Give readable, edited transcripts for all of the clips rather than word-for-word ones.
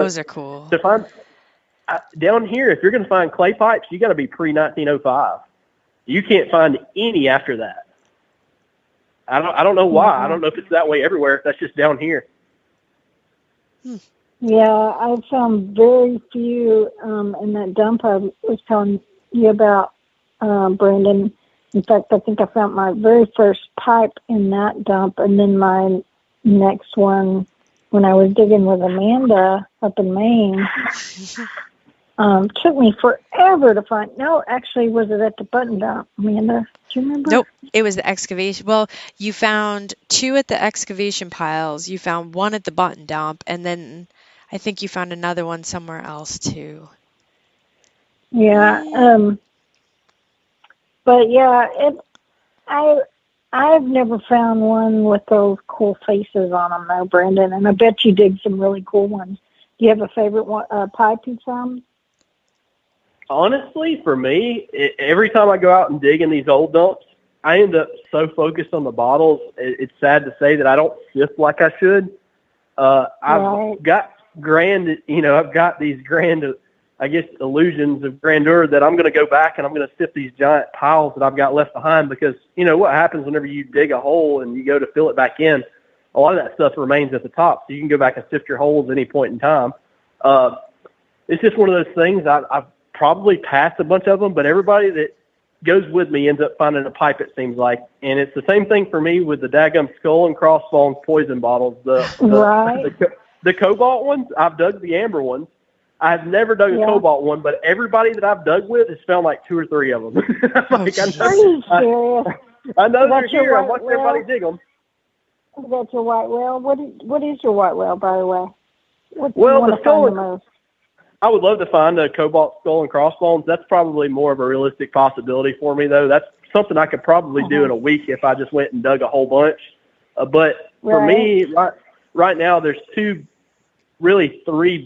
Those are cool. To find down here, if you're going to find clay pipes, you got to be pre-1905. You can't find any after that. I don't know why. I don't know if it's that way everywhere. If that's just down here. Yeah, I found very few in that dump I was telling you about, Brandon. In fact, I think I found my very first pipe in that dump, and then my next one when I was digging with Amanda up in Maine. Took me forever to find. No, actually, was it at the button dump, Amanda? Do you remember? Nope, it was the excavation. Well, you found 2 at the excavation piles. You found 1 at the button dump, and then I think you found another one somewhere else too. Yeah. But yeah, I've never found one with those cool faces on them, though, Brandon. And I bet you dig some really cool ones. Do you have a favorite one, pipe you found? Honestly, for me, every time I go out and dig in these old dumps, I end up so focused on the bottles. It's sad to say that I don't sift like I should. I've got I've got these grand, I guess, illusions of grandeur that I'm going to go back and I'm going to sift these giant piles that I've got left behind because, what happens whenever you dig a hole and you go to fill it back in, a lot of that stuff remains at the top. So you can go back and sift your holes at any point in time. It's just one of those things. I've probably passed a bunch of them, but everybody that goes with me ends up finding a pipe, it seems like. And it's the same thing for me with the daggum skull and crossbones poison bottles. The cobalt ones, I've dug the amber ones. I've never dug a cobalt one, but everybody that I've dug with has found like 2 or 3 of them. Are you serious? I know they're here. I watch everybody dig them. That's your white whale. What is your white whale, by the way? The skull. I would love to find a cobalt skull and crossbones. That's probably more of a realistic possibility for me, though. That's something I could probably do in a week if I just went and dug a whole bunch. But for me, right now, there's 3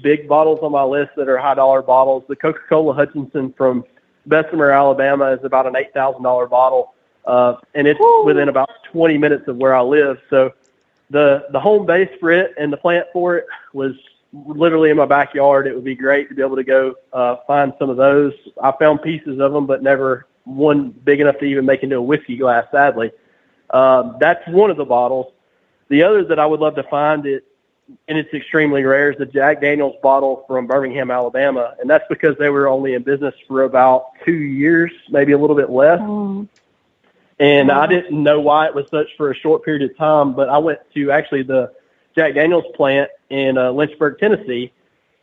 big bottles on my list that are high-dollar bottles. The Coca-Cola Hutchinson from Bessemer, Alabama is about an $8,000 bottle, and it's within about 20 minutes of where I live. So the home base for it and the plant for it was literally in my backyard. It would be great to be able to go find some of those. I found pieces of them, but never one big enough to even make into a whiskey glass, sadly. That's one of the bottles. The other that I would love to find, and it's extremely rare, is the Jack Daniel's bottle from Birmingham, Alabama. And that's because they were only in business for about 2 years, maybe a little bit less. And I didn't know why it was such for a short period of time, but I went to actually the Jack Daniel's plant in Lynchburg, Tennessee,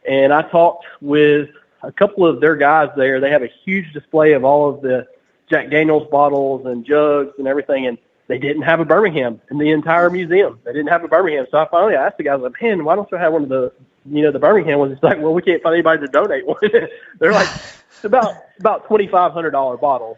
and I talked with a couple of their guys there. They have a huge display of all of the Jack Daniel's bottles and jugs and everything, and they didn't have a Birmingham in the entire museum. They didn't have a Birmingham. So I finally asked the guys, like, man, why don't you have one of the, the Birmingham ones? It's like, well, we can't find anybody to donate one. They're like, it's about $2,500 bottles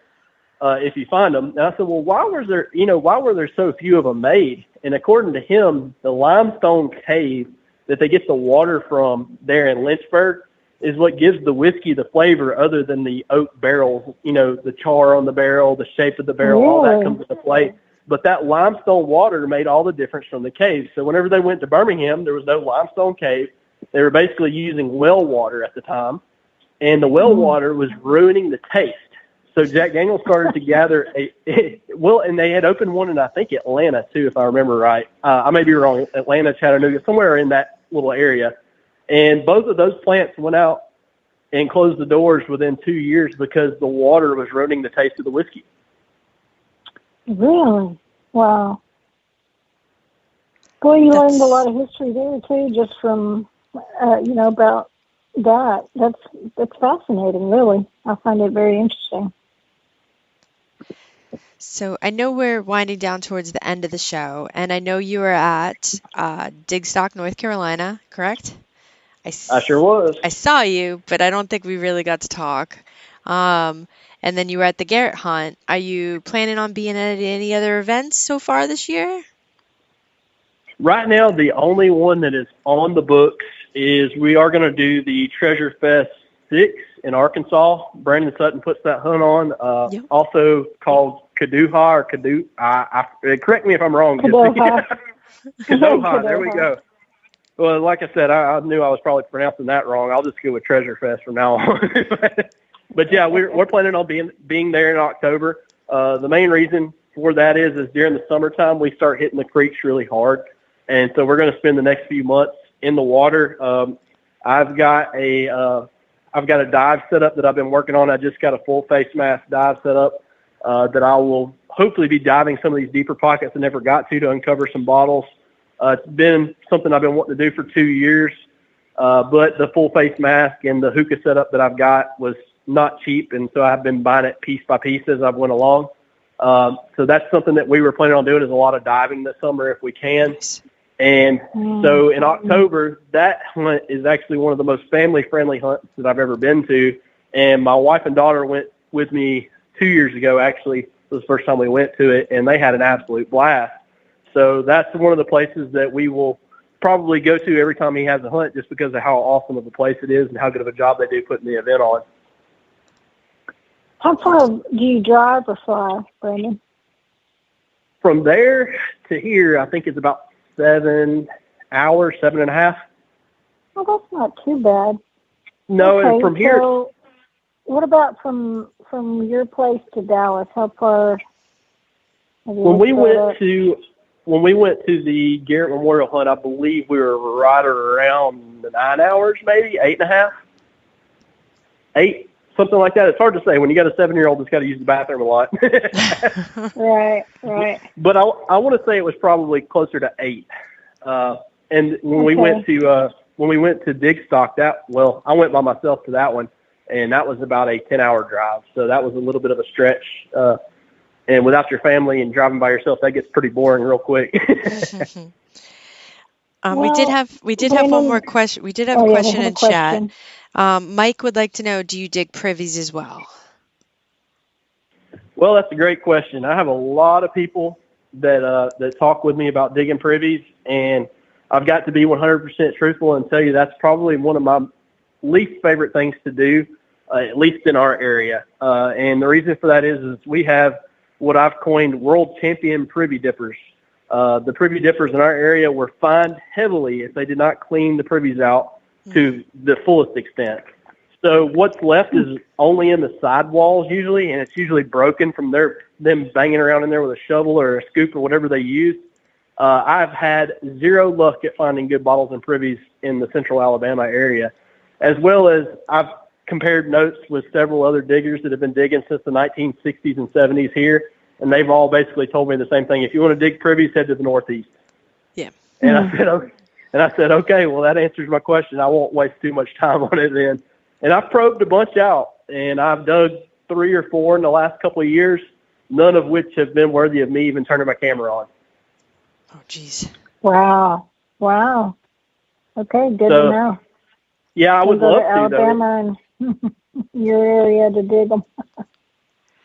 if you find them. And I said, well, why were there so few of them made? And according to him, the limestone cave that they get the water from there in Lynchburg is what gives the whiskey the flavor other than the oak barrels, the char on the barrel, the shape of the barrel, all that comes into play. But that limestone water made all the difference from the cave. So whenever they went to Birmingham, there was no limestone cave. They were basically using well water at the time, and the well water was ruining the taste. So Jack Daniel's started to gather and they had opened one in, I think, Atlanta, too, if I remember right. I may be wrong. Atlanta, Chattanooga, somewhere in that little area. And both of those plants went out and closed the doors within 2 years because the water was ruining the taste of the whiskey. Really? Wow. Boy, you learned a lot of history there, too, just from, about that. That's fascinating, really. I find it very interesting. So I know we're winding down towards the end of the show, and I know you were at Digstock, North Carolina, correct? I sure was. I saw you, but I don't think we really got to talk. And then you were at the Garrett Hunt. Are you planning on being at any other events so far this year? Right now, the only one that is on the books is we are going to do the Treasure Fest 6 in Arkansas. Brandon Sutton puts that hunt on, also called Kaduha or Kadu. Correct me if I'm wrong. Kadoha. Kadoha, there we go. Well, like I said, I knew I was probably pronouncing that wrong. I'll just go with Treasure Fest from now on. But yeah, we're planning on being there in October. The main reason for that is during the summertime we start hitting the creeks really hard, and so we're going to spend the next few months in the water. I've got a dive set up that I've been working on. I just got a full face mask dive set up that I will hopefully be diving some of these deeper pockets I never got to uncover some bottles. It's been something I've been wanting to do for 2 years, but the full face mask and the hookah setup that I've got was not cheap, and so I've been buying it piece by piece as I've went along. So that's something that we were planning on doing, is a lot of diving this summer if we can. And so in October, that hunt is actually one of the most family-friendly hunts that I've ever been to. And my wife and daughter went with me 2 years ago, actually. It was the first time we went to it, and they had an absolute blast. So that's one of the places that we will probably go to every time he has a hunt, just because of how awesome of a place it is and how good of a job they do putting the event on. How far do you drive or fly, Brandon? From there to here, I think it's about 7 hours, 7.5. Well, that's not too bad. No, okay, and from here. So what about from your place to Dallas? How far? When we went to the Garrett Memorial Hunt, I believe we were right around 9 hours, maybe 8.5, 8. Something like that. It's hard to say. When you got a 7-year-old that's got to use the bathroom a lot. Right. But I want to say it was probably closer to 8. And when we went to Dig Stock, I went by myself to that one, and that was about a 10-hour drive. So that was a little bit of a stretch. And without your family and driving by yourself, that gets pretty boring real quick. We did have one more question. We did have a question in chat. Mike would like to know, do you dig privies as well? Well, that's a great question. I have a lot of people that talk with me about digging privies, and I've got to be 100% truthful and tell you that's probably one of my least favorite things to do, at least in our area. And the reason for that is we have what I've coined world champion privy dippers. The privy dippers in our area were fined heavily if they did not clean the privies out to the fullest extent. So what's left is only in the sidewalls usually, and it's usually broken from them banging around in there with a shovel or a scoop or whatever they use. I've had zero luck at finding good bottles and privies in the central Alabama area, as well as I've compared notes with several other diggers that have been digging since the 1960s and 70s here, and they've all basically told me the same thing. If you want to dig privies, head to the northeast. Yeah. And I said, okay, well, that answers my question. I won't waste too much time on it then. And I've probed a bunch out, and I've dug 3 or 4 in the last couple of years, none of which have been worthy of me even turning my camera on. Oh, geez. Wow. Okay, good to know. Yeah, I would love to, Alabama and your area to dig them.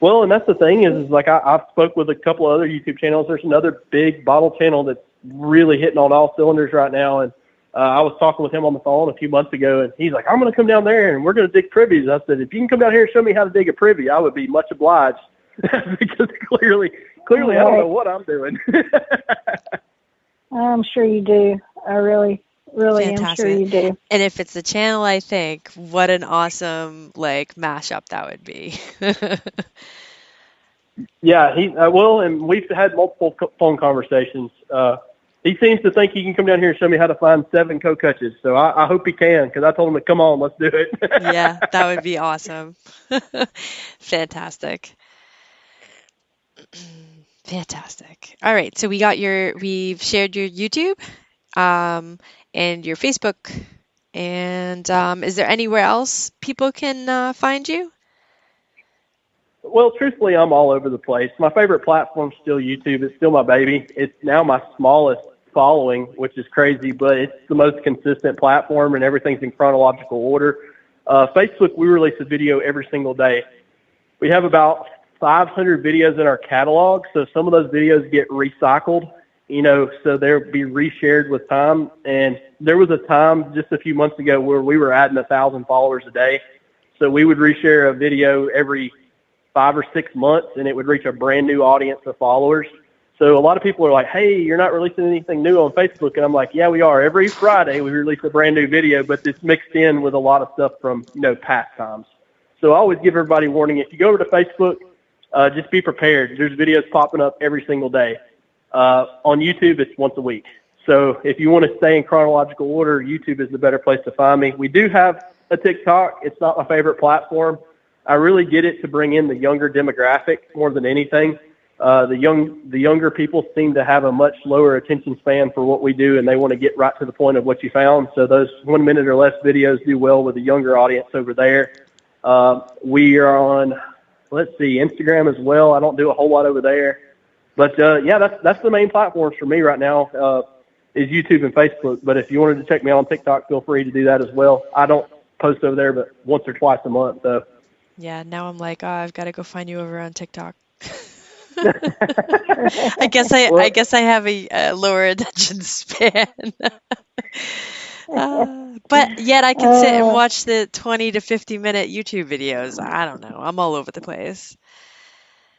Well, and that's the thing is like I've spoke with a couple of other YouTube channels. There's another big bottle channel that's really hitting on all cylinders right now, and I was talking with him on the phone a few months ago, and he's like, I'm going to come down there, and we're going to dig privies. I said, if you can come down here and show me how to dig a privy, I would be much obliged, because clearly I don't know what I'm doing. I'm sure you do. I really Fantastic. am sure you do. And if it's the channel, I think, what an awesome, mashup that would be. Yeah, he will, and we've had multiple phone conversations. He seems to think he can come down here and show me how to find 7 Kokutches. So I hope he can, because I told him to come on, let's do it. Yeah, that would be awesome. Fantastic. Fantastic. All right, so we've shared your YouTube and your Facebook. And is there anywhere else people can find you? Well, truthfully, I'm all over the place. My favorite platform is still YouTube. It's still my baby. It's now my smallest following, which is crazy, but it's the most consistent platform, and everything's in chronological order. Facebook, we release a video every single day. We have about 500 videos in our catalog, so some of those videos get recycled, so they'll be reshared with time. And there was a time just a few months ago where we were adding 1,000 followers a day. So we would reshare a video every 5 or 6 months, and it would reach a brand new audience of followers. So a lot of people are like, hey, you're not releasing anything new on Facebook. And I'm like, yeah, we are. Every Friday we release a brand new video, but it's mixed in with a lot of stuff from, past times. So I always give everybody warning. If you go over to Facebook, just be prepared. There's videos popping up every single day. On YouTube, it's once a week. So if you want to stay in chronological order, YouTube is the better place to find me. We do have a TikTok. It's not my favorite platform. I really get it to bring in the younger demographic more than anything. The younger people seem to have a much lower attention span for what we do, and they want to get right to the point of what you found. So those 1 minute or less videos do well with the younger audience over there. We are on, Instagram as well. I don't do a whole lot over there. But, that's the main platforms for me right now is YouTube and Facebook. But if you wanted to check me out on TikTok, feel free to do that as well. I don't post over there but once or twice a month, though. Yeah, now I'm like, I've got to go find you over on TikTok. I guess I have a lower attention span. But yet I can sit and watch the 20 to 50 minute YouTube videos. I don't know. I'm all over the place.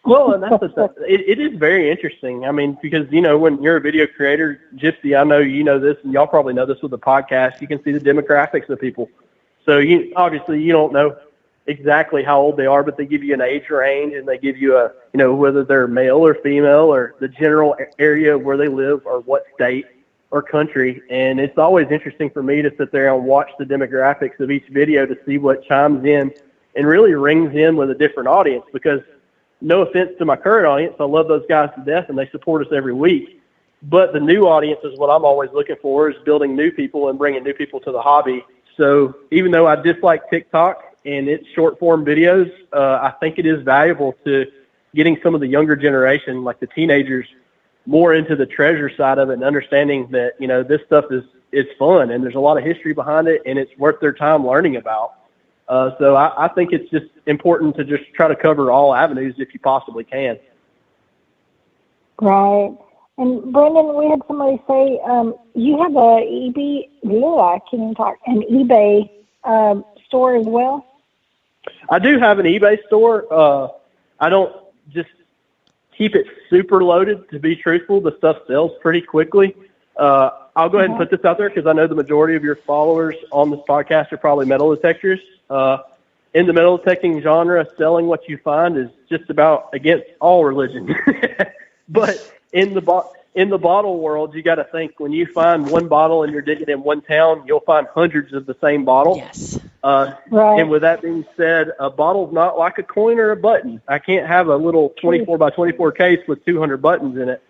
Well, and that's it is very interesting. I mean, because, when you're a video creator, Gypsy, I know you know this, and y'all probably know this with the podcast, you can see the demographics of people. So obviously you don't know exactly how old they are, but they give you an age range, and they give you whether they're male or female or the general area where they live or what state or country. And it's always interesting for me to sit there and watch the demographics of each video to see what chimes in and really rings in with a different audience, because no offense to my current audience, I love those guys to death and they support us every week. But the new audience is what I'm always looking for, is building new people and bringing new people to the hobby. So even though I dislike TikTok and its short form videos, I think it is valuable to getting some of the younger generation, like the teenagers, more into the treasure side of it and understanding that, this stuff is fun and there's a lot of history behind it and it's worth their time learning about. So I think it's just important to just try to cover all avenues if you possibly can. Right. And Brandon, we had somebody say you have an eBay store as well. I do have an eBay store. I don't just keep it super loaded, to be truthful. The stuff sells pretty quickly. I'll go ahead and put this out there because I know the majority of your followers on this podcast are probably metal detectors. In the metal detecting genre, selling what you find is just about against all religion. But in the bottle world, you got to think, when you find one bottle and you're digging in one town, you'll find hundreds of the same bottle. Yes. Right. And with that being said, a bottle's not like a coin or a button. I can't have a little 24 by 24 case with 200 buttons in it.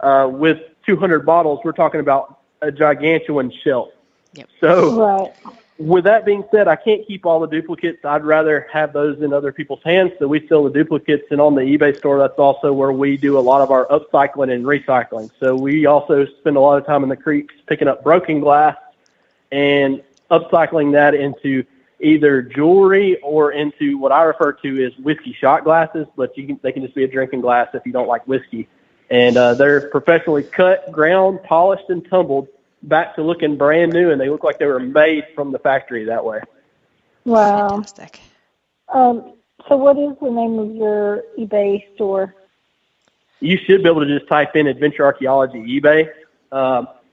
With 200 bottles, we're talking about a gigantuan shelf. Yep. So right. With that being said, I can't keep all the duplicates. I'd rather have those in other people's hands. So we sell the duplicates, and on the eBay store, that's also where we do a lot of our upcycling and recycling. So we also spend a lot of time in the creeks picking up broken glass and upcycling that into either jewelry or into what I refer to as whiskey shot glasses, but they can just be a drinking glass if you don't like whiskey. And they're professionally cut, ground, polished, and tumbled back to looking brand new, and they look like they were made from the factory that way. Wow. Fantastic. So what is the name of your eBay store? You should be able to just type in Adventure Archaeology eBay.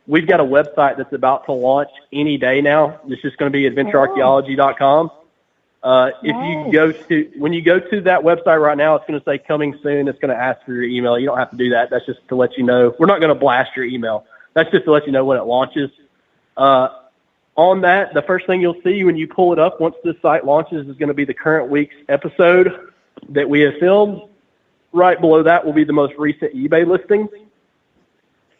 We've got a website that's about to launch any day now. It's just going to be adventurearchaeology.com. When you go to that website right now, it's going to say coming soon. It's going to ask for your email. You don't have to do that. That's just to let you know. We're not going to blast your email. That's just to let you know when it launches. On that, the first thing you'll see when you pull it up once this site launches is going to be the current week's episode that we have filmed. Right below that will be the most recent eBay listings.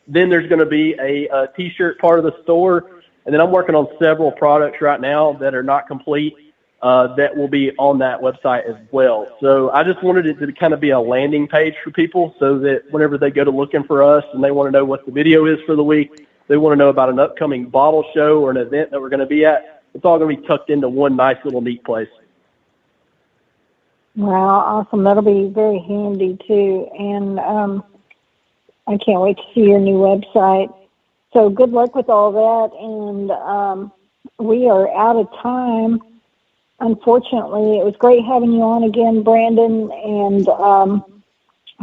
Then there's going to be a T-shirt part of the store. And then I'm working on several products right now that are not complete that will be on that website as well. So I just wanted it to kind of be a landing page for people so that whenever they go to looking for us and they want to know what the video is for the week, they want to know about an upcoming bottle show or an event that we're going to be at, it's all going to be tucked into one nice little neat place. Wow, awesome. That'll be very handy too. And I can't wait to see your new website. So good luck with all that. And we are out of time. Unfortunately, it was great having you on again, Brandon, and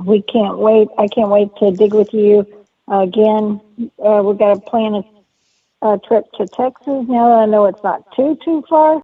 we can't wait. I can't wait to dig with you again. We've got to plan a trip to Texas now that I know it's not too far.